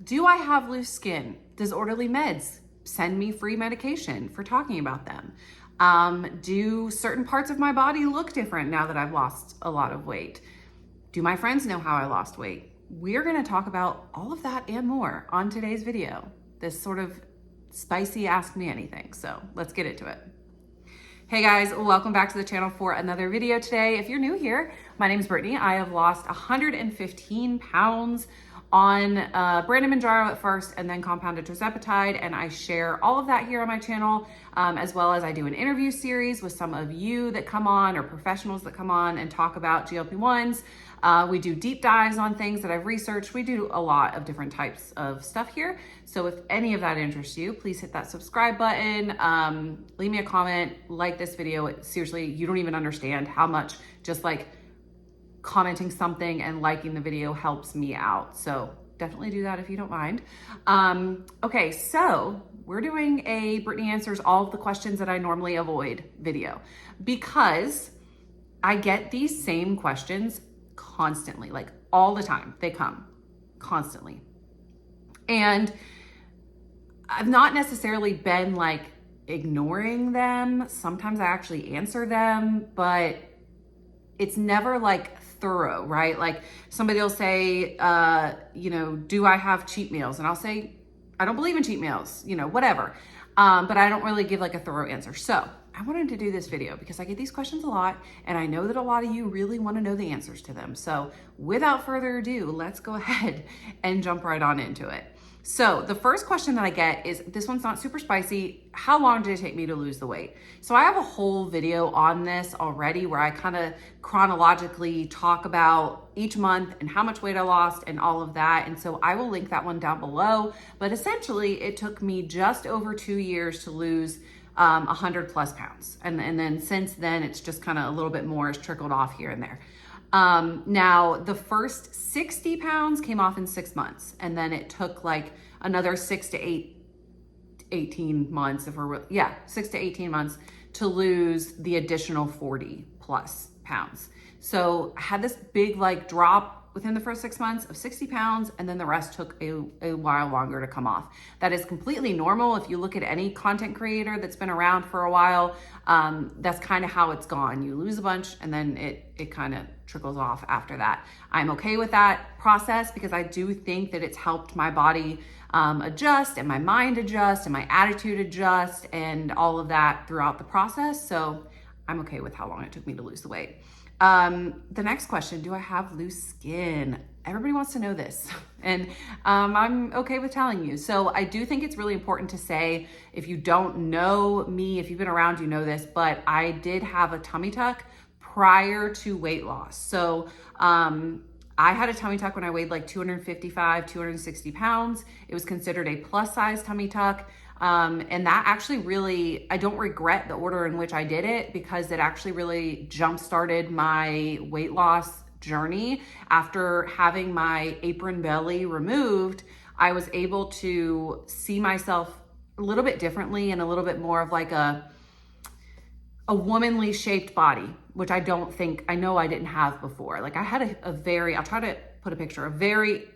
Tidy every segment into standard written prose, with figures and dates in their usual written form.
Do I have loose skin? Does Orderly Meds send me free medication for talking about them? Do certain parts of my body look different now that I've lost a lot of weight? Do my friends know how I lost weight? We're gonna talk about all of that and more on today's video. This sort of spicy Ask Me Anything. So let's get into it. Hey guys, welcome back to the channel for another video today. If you're new here, my name is Brittany. I have lost 115 pounds on brand Mounjaro at first and then compounded tirzepatide, and I share all of that here on my channel, as well as I do an interview series with some of you that come on or professionals that come on and talk about GLP1s. We do deep dives on things that I've researched. We do a lot of different types of stuff here. So if any of that interests you, please hit that subscribe button, leave me a comment, like this video. Seriously, you don't even understand how much just like commenting something and liking the video helps me out. So definitely do that if you don't mind. Okay, so we're doing a Brittany Answers All of the Questions That I Normally Avoid video because I get these same questions constantly, like all the time. They come constantly. And I've not necessarily been like ignoring them. Sometimes I actually answer them, but it's never like thorough, right? Like somebody will say, do I have cheat meals? And I'll say, I don't believe in cheat meals, whatever. But I don't really give like a thorough answer. So I wanted to do this video because I get these questions a lot and I know that a lot of you really want to know the answers to them. So without further ado, let's go ahead and jump right on into it. So the first question that I get is, this one's not super spicy. How long did it take me to lose the weight? So I have a whole video on this already where I kind of chronologically talk about each month and how much weight I lost and all of that. And so I will link that one down below. But essentially it took me just over 2 years to lose 100 plus pounds. And then since then, it's just kind of a little bit more has trickled off here and there. Now the first 60 pounds came off in 6 months, and then it took like another 6 to 18 months, 6 to 18 months to lose the additional 40 plus pounds. So I had this big like drop within the first 6 months of 60 pounds, and then the rest took a while longer to come off. That is completely normal. If you look at any content creator that's been around for a while, that's kind of how it's gone. You lose a bunch and then it kind of trickles off after that. I'm okay with that process because I do think that it's helped my body adjust and my mind adjust and my attitude adjust and all of that throughout the process. So I'm okay with how long it took me to lose the weight. The next question, do I have loose skin? Everybody wants to know this, and I'm okay with telling you. So I do think it's really important to say, if you don't know me, if you've been around, you know this, but I did have a tummy tuck prior to weight loss. So I had a tummy tuck when I weighed like 255, 260 pounds. It was considered a plus size tummy tuck. And that actually really, I don't regret the order in which I did it because it actually really jump-started my weight loss journey. After having my apron belly removed, I was able to see myself a little bit differently and a little bit more of like a womanly shaped body, which I know I didn't have before. Like I had a very, I'll try to put a picture, a very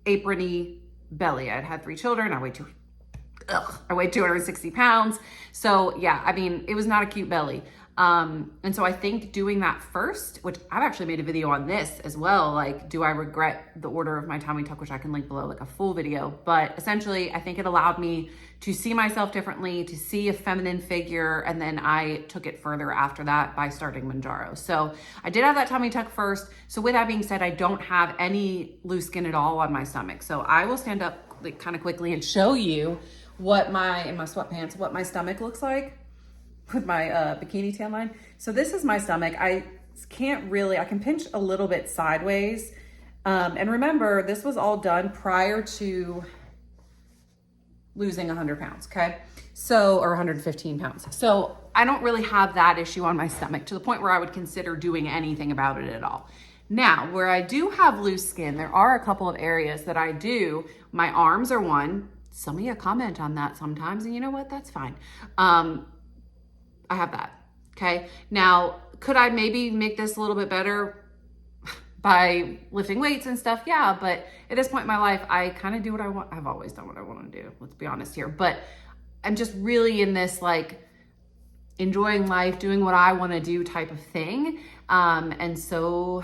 aprony belly. I had 3 children. I weighed 260 pounds. So yeah, I mean, it was not a cute belly. And so I think doing that first, which I've actually made a video on this as well, like, do I regret the order of my tummy tuck, which I can link below, like a full video. But essentially, I think it allowed me to see myself differently, to see a feminine figure. And then I took it further after that by starting Mounjaro. So I did have that tummy tuck first. So with that being said, I don't have any loose skin at all on my stomach. So I will stand up like kind of quickly and show you what in my sweatpants, what my stomach looks like with my bikini tan line. So this is my stomach. I can pinch a little bit sideways. And remember, this was all done prior to losing 100 pounds, okay? So, or 115 pounds. So I don't really have that issue on my stomach to the point where I would consider doing anything about it at all. Now, where I do have loose skin, there are a couple of areas that I do. My arms are one. Some of you comment on that sometimes, and you know what? That's fine. I have that, okay? Now, could I maybe make this a little bit better? by lifting weights and stuff. Yeah, but at this point in my life, I kind of do what I want. I've always done what I want to do. Let's be honest here. But I'm just really in this like enjoying life, doing what I want to do type of thing. And so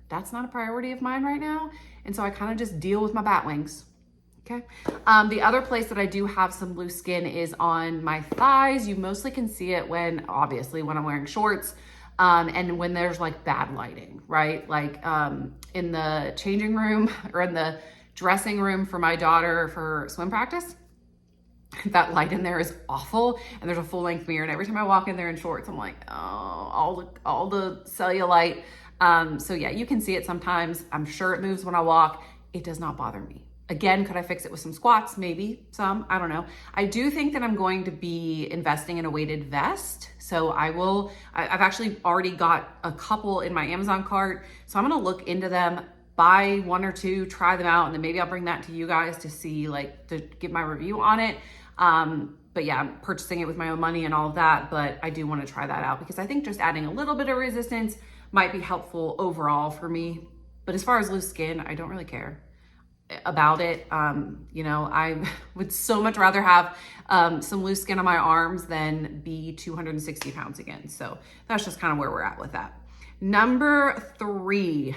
that's not a priority of mine right now. And so I kind of just deal with my bat wings. Okay. The other place that I do have some loose skin is on my thighs. You mostly can see it obviously when I'm wearing shorts, and when there's like bad lighting, right? Like, in the changing room or in the dressing room for my daughter for swim practice, that light in there is awful. And there's a full length mirror. And every time I walk in there in shorts, I'm like, oh, all the cellulite. So yeah, you can see it sometimes. I'm sure it moves when I walk. It does not bother me. Again, could I fix it with some squats? Maybe some, I don't know. I do think that I'm going to be investing in a weighted vest. So I've actually already got a couple in my Amazon cart. So I'm going to look into them, buy one or two, try them out. And then maybe I'll bring that to you guys to see, like, to give my review on it. But yeah, I'm purchasing it with my own money and all of that, but I do want to try that out because I think just adding a little bit of resistance might be helpful overall for me. But as far as loose skin, I don't really care about it. I would so much rather have some loose skin on my arms than be 260 pounds again. So that's just kind of where we're at with that. Number 3,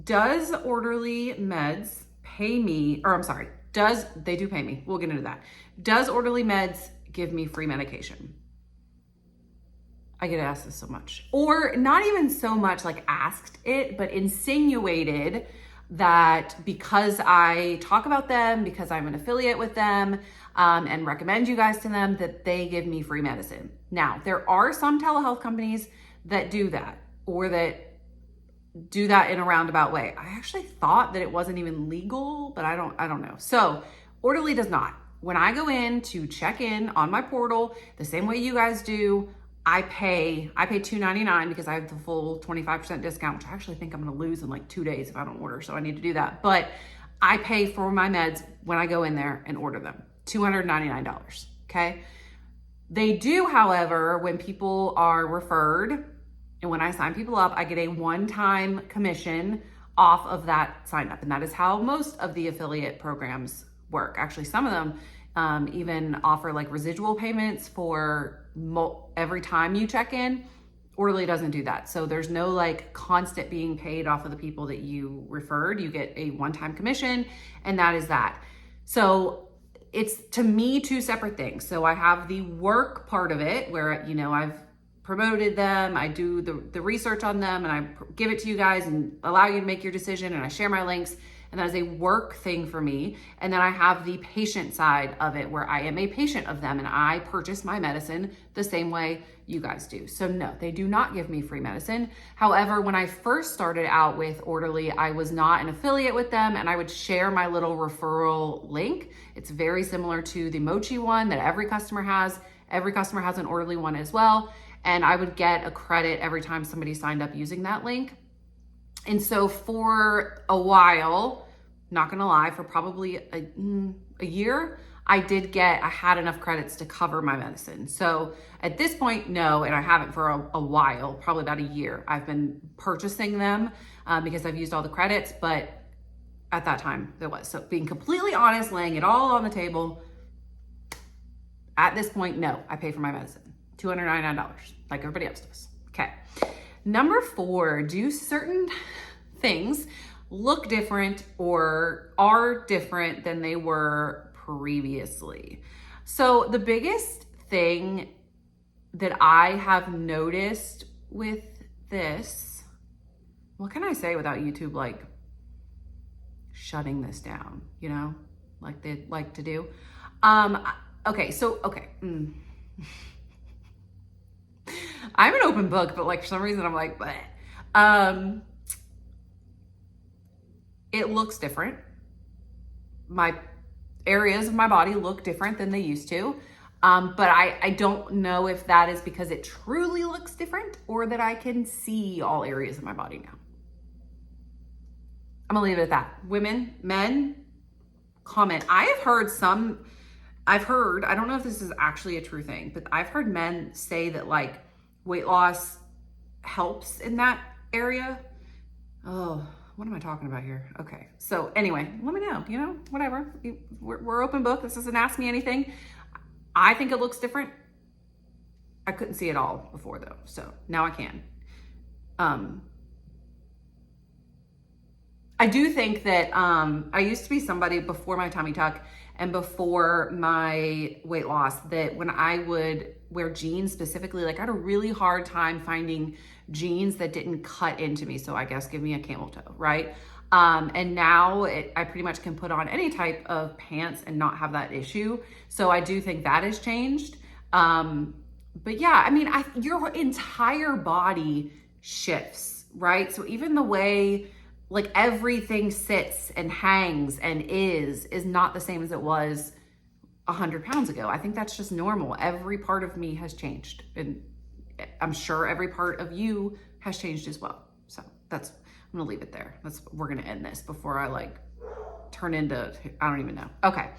does Orderly Meds pay me, or I'm sorry, they do pay me. We'll get into that. Does Orderly Meds give me free medication? I get asked this so much, or not even so much like asked it, but insinuated that because I talk about them, because I'm an affiliate with them, and recommend you guys to them, that they give me free medicine. Now, there are some telehealth companies that do that, or that do that in a roundabout way. I actually thought that it wasn't even legal, but I don't know. So Orderly does not. When I go in to check in on my portal, the same way you guys do, I pay $2.99 because I have the full 25% discount, which I actually think I'm going to lose in like 2 days if I don't order. So I need to do that. But I pay for my meds when I go in there and order them, $299. Okay. They do, however, when people are referred and when I sign people up, I get a one-time commission off of that sign up. And that is how most of the affiliate programs work. Actually, some of them even offer like residual payments for every time you check in. Orderly doesn't do that. So there's no like constant being paid off of the people that you referred. You get a one-time commission, and that is that. So it's, to me, 2 separate things. So I have the work part of it where, I've promoted them, I do the research on them, and I give it to you guys and allow you to make your decision, and I share my links. And that is a work thing for me. And then I have the patient side of it where I am a patient of them and I purchase my medicine the same way you guys do. So no, they do not give me free medicine. However, when I first started out with Orderly, I was not an affiliate with them, and I would share my little referral link. It's very similar to the Mochi one that every customer has. Every customer has an Orderly one as well. And I would get a credit every time somebody signed up using that link. And so for a while, not gonna lie, for probably a year, I had enough credits to cover my medicine. So at this point, no, and I haven't for a while, probably about a year. I've been purchasing them because I've used all the credits, but at that time there was. So being completely honest, laying it all on the table, at this point, no, I pay for my medicine, $299, like everybody else does. Okay. Number 4, do certain things look different or are different than they were previously? So the biggest thing that I have noticed with this, what can I say without YouTube like shutting this down, like they like to do? Okay. I'm an open book, but like for some reason I'm like, bleh. It looks different. My areas of my body look different than they used to. But I don't know if that is because it truly looks different or that I can see all areas of my body now. I'm gonna leave it at that. Women, men, comment. I don't know if this is actually a true thing, but I've heard men say that like weight loss helps in that area. Oh, what am I talking about here? Okay. So anyway, let me know, whatever. We're open book. This doesn't ask me anything. I think it looks different. I couldn't see it all before though. So now I can. I do think that I used to be somebody before my tummy tuck and before my weight loss that when I would wear jeans specifically, like I had a really hard time finding jeans that didn't cut into me. So I guess give me a camel toe, right? And now I pretty much can put on any type of pants and not have that issue. So I do think that has changed. But yeah, I mean, your entire body shifts, right? So even the way like everything sits and hangs and is not the same as it was 100 pounds ago. I think that's just normal. Every part of me has changed. And I'm sure every part of you has changed as well. So I'm gonna leave it there. We're gonna end this before I like turn into, I don't even know. Okay.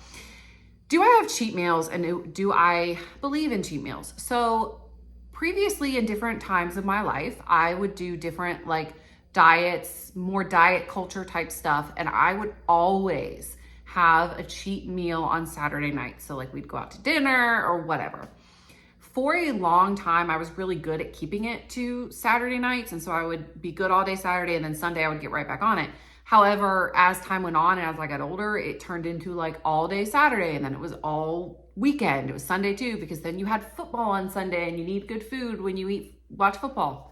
Do I have cheat meals and do I believe in cheat meals? So previously in different times of my life, I would do different like diets, more diet culture type stuff. And I would always have a cheat meal on Saturday night. So like we'd go out to dinner or whatever. For a long time, I was really good at keeping it to Saturday nights. And so I would be good all day Saturday and then Sunday I would get right back on it. However, as time went on and as I got older, it turned into like all day Saturday and then it was all weekend. It was Sunday too, because then you had football on Sunday and you need good food when you watch football.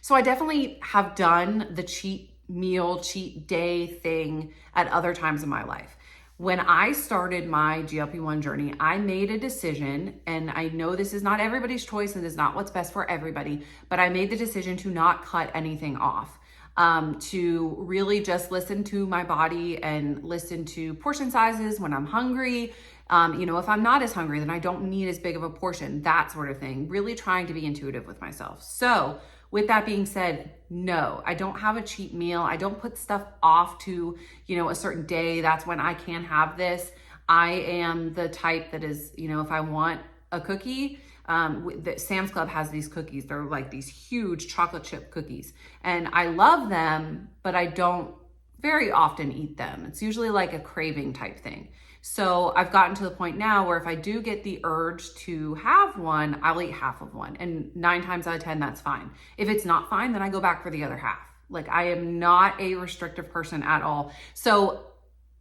So I definitely have done the cheat meal, cheat day thing at other times in my life. When I started my GLP1 journey, I made a decision, and I know this is not everybody's choice and is not what's best for everybody, but I made the decision to not cut anything off, to really just listen to my body and listen to portion sizes when I'm hungry. If I'm not as hungry, then I don't need as big of a portion, that sort of thing. Really trying to be intuitive with myself. So with that being said, no, I don't have a cheat meal. I don't put stuff off to, a certain day. That's when I can have this. I am the type that is, if I want a cookie, Sam's Club has these cookies. They're like these huge chocolate chip cookies. And I love them, but I don't very often eat them. It's usually like a craving type thing. So I've gotten to the point now where if I do get the urge to have one, I'll eat half of one. And 9 times out of 10, that's fine. If it's not fine, then I go back for the other half. Like I am not a restrictive person at all. So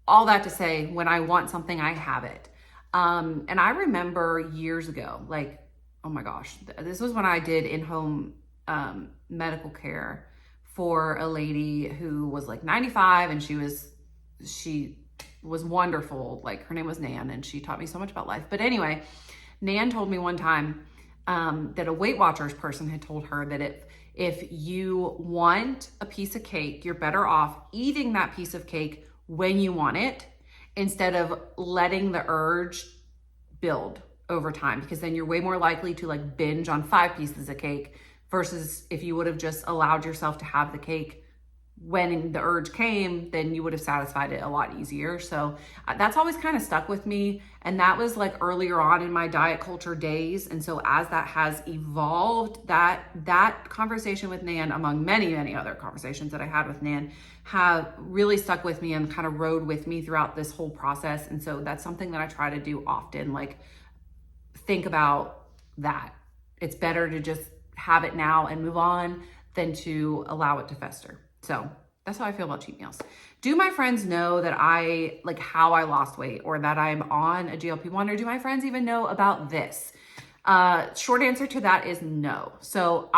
all that to say, when I want something, I have it. And I remember years ago, like, oh my gosh, this was when I did in-home medical care for a lady who was like 95 and she was wonderful. Like her name was Nan and she taught me so much about life. But anyway, Nan told me one time that a Weight Watchers person had told her that if you want a piece of cake, you're better off eating that piece of cake when you want it instead of letting the urge build over time, because then you're way more likely to like binge on 5 pieces of cake versus if you would have just allowed yourself to have the cake when the urge came, then you would have satisfied it a lot easier. So that's always kind of stuck with me. And that was like earlier on in my diet culture days. And so as that has evolved, that conversation with Nan, among many, many other conversations that I had with Nan, have really stuck with me and kind of rode with me throughout this whole process. And so that's something that I try to do often, like think about that. It's better to just have it now and move on than to allow it to fester. So that's how I feel about cheat meals. Do my friends know that how I lost weight or that I'm on a GLP-1, or do my friends even know about this? Short answer to that is no. So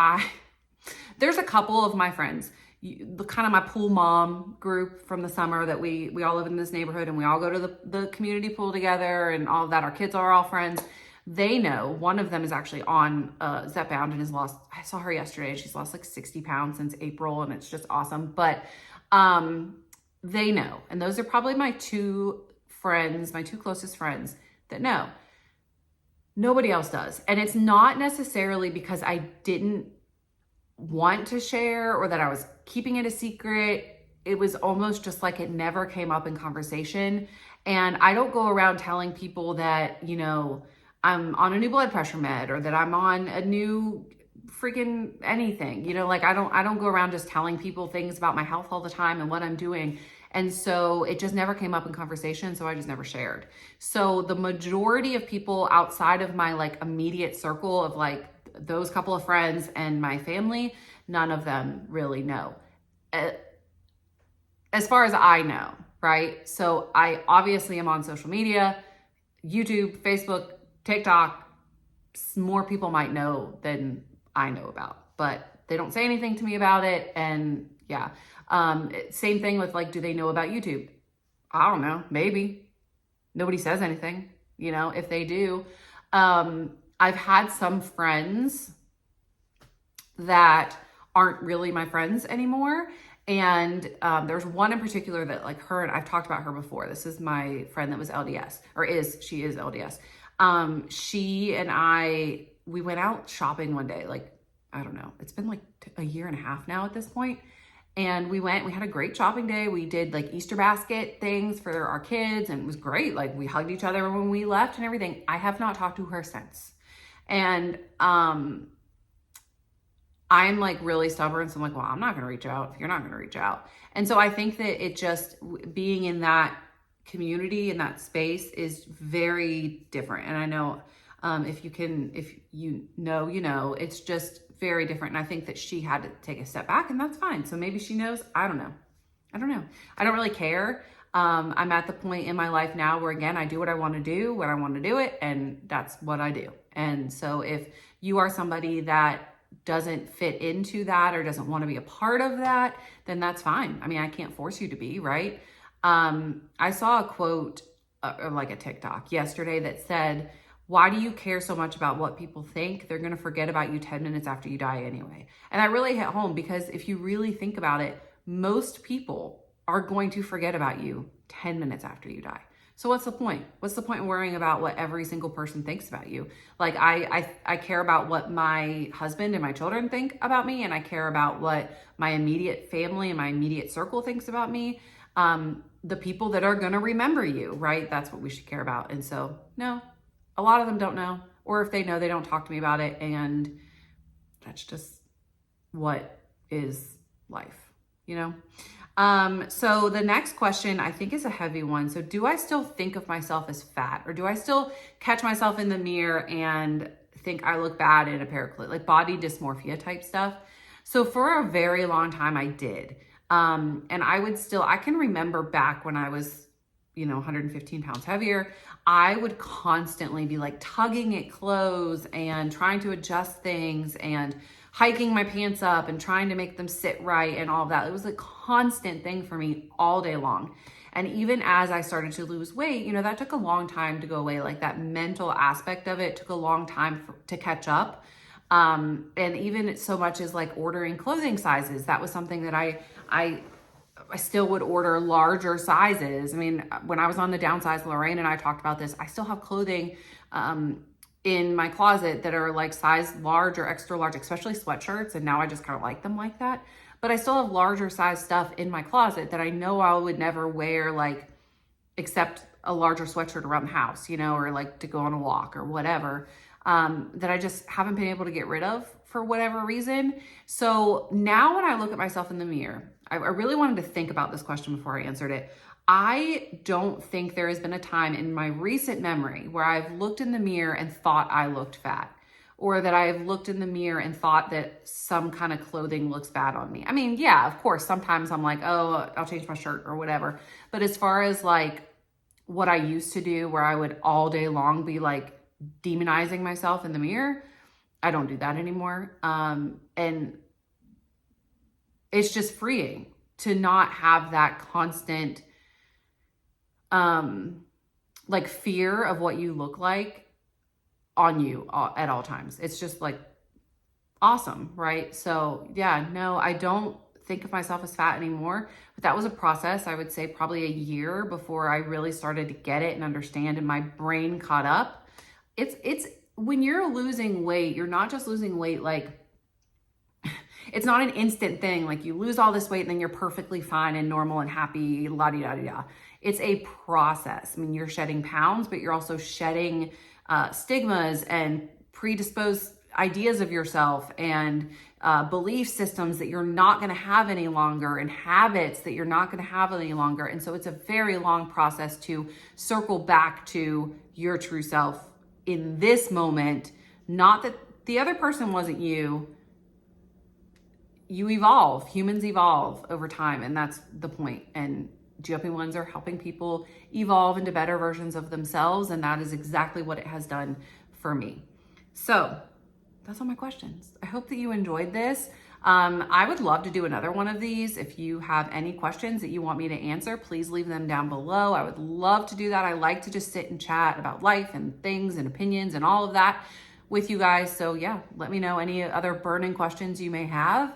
there's a couple of my friends, kind of my pool mom group from the summer that we all live in this neighborhood and we all go to the community pool together and all of that. Our kids are all friends. They know. One of them is actually on Zepbound and has lost, I saw her yesterday, and she's lost like 60 pounds since April, and it's just awesome. But they know. And those are probably my 2 friends, my 2 closest friends that know. Nobody else does. And it's not necessarily because I didn't want to share or that I was keeping it a secret. It was almost just like it never came up in conversation. And I don't go around telling people that, I'm on a new blood pressure med or that I'm on a new freaking anything, you know, like I don't go around just telling people things about my health all the time and what I'm doing. And so it just never came up in conversation. So I just never shared. So the majority of people outside of my like immediate circle of like those couple of friends and my family, none of them really know. As far as I know, right? So I obviously am on social media, YouTube, Facebook, TikTok. More people might know than I know about, but they don't say anything to me about it. And yeah, same thing with like, do they know about YouTube? I don't know, maybe. Nobody says anything, you know, if they do. I've had some friends that aren't really my friends anymore. And there's one in particular that like her, and I've talked about her before. This is my friend that was LDS, or she is LDS. She and I, we went out shopping one day, like, I don't know, it's been like a year and a half now at this point. And we had a great shopping day. We did like Easter basket things for our kids, and it was great. Like we hugged each other when we left and everything. I have not talked to her since. And, I'm like really stubborn. So I'm like, well, I'm not going to reach out if you're not going to reach out. And so I think that it just being in that community, in that space is very different. And I know, if you know, it's just very different. And I think that she had to take a step back, and that's fine. So maybe she knows, I don't know. I don't really care. I'm at the point in my life now where again, I do what I want to do when I want to do it. And that's what I do. And so if you are somebody that doesn't fit into that or doesn't want to be a part of that, then that's fine. I mean, I can't force you to be, right? I saw a quote or like a TikTok yesterday that said, why do you care so much about what people think? They're going to forget about you 10 minutes after you die anyway. And that really hit home, because if you really think about it, most people are going to forget about you 10 minutes after you die. So what's the point? What's the point in worrying about what every single person thinks about you? Like I care about what my husband and my children think about me, and I care about what my immediate family and my immediate circle thinks about me. The people that are going to remember you, right? That's what we should care about. And so, no, a lot of them don't know, or if they know, they don't talk to me about it. And that's just what is life, you know? So the next question I think is a heavy one. So do I still think of myself as fat, or do I still catch myself in the mirror and think I look bad in a pair of clothes, like body dysmorphia type stuff? So for a very long time I did. And I can remember back when I was, 115 pounds heavier, I would constantly be like tugging at clothes and trying to adjust things and hiking my pants up and trying to make them sit right and all of that. It was a constant thing for me all day long. And even as I started to lose weight, that took a long time to go away. Like that mental aspect of it took a long time to catch up. And even so much as like ordering clothing sizes, that was something that I still would order larger sizes. I mean, when I was on the downsize, Lorraine and I talked about this, I still have clothing, in my closet that are like size large or extra large, especially sweatshirts. And now I just kind of like them like that. But I still have larger size stuff in my closet that I know I would never wear, like, except a larger sweatshirt around the house, or like to go on a walk or whatever, that I just haven't been able to get rid of for whatever reason. So now when I look at myself in the mirror, I really wanted to think about this question before I answered it. I don't think there has been a time in my recent memory where I've looked in the mirror and thought I looked fat, or that I've looked in the mirror and thought that some kind of clothing looks bad on me. I mean, yeah, of course, sometimes I'm like, oh, I'll change my shirt or whatever. But as far as like what I used to do, where I would all day long be like demonizing myself in the mirror, I don't do that anymore. And it's just freeing to not have that constant like fear of what you look like on you at all times. It's just like awesome, right? So yeah, no, I don't think of myself as fat anymore, but that was a process. I would say probably a year before I really started to get it and understand, and my brain caught up. It's when you're losing weight, you're not just losing weight, like it's not an instant thing. Like you lose all this weight and then you're perfectly fine and normal and happy, la-di-da-di-da. It's a process. I mean, you're shedding pounds, but you're also shedding stigmas and predisposed ideas of yourself and belief systems that you're not going to have any longer, and habits that you're not going to have any longer. And so it's a very long process to circle back to your true self in this moment. Not that the other person wasn't you. You evolve. Humans evolve over time, and that's the point. And GLP-1s are helping people evolve into better versions of themselves, and that is exactly what it has done for me. So that's all my questions. I hope that you enjoyed this. I would love to do another one of these. If you have any questions that you want me to answer, please leave them down below. I would love to do that. I like to just sit and chat about life and things and opinions and all of that with you guys. So yeah, let me know any other burning questions you may have.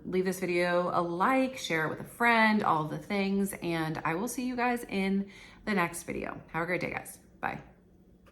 Leave this video a like, share it with a friend, all of the things, and I will see you guys in the next video. Have a great day, guys. Bye.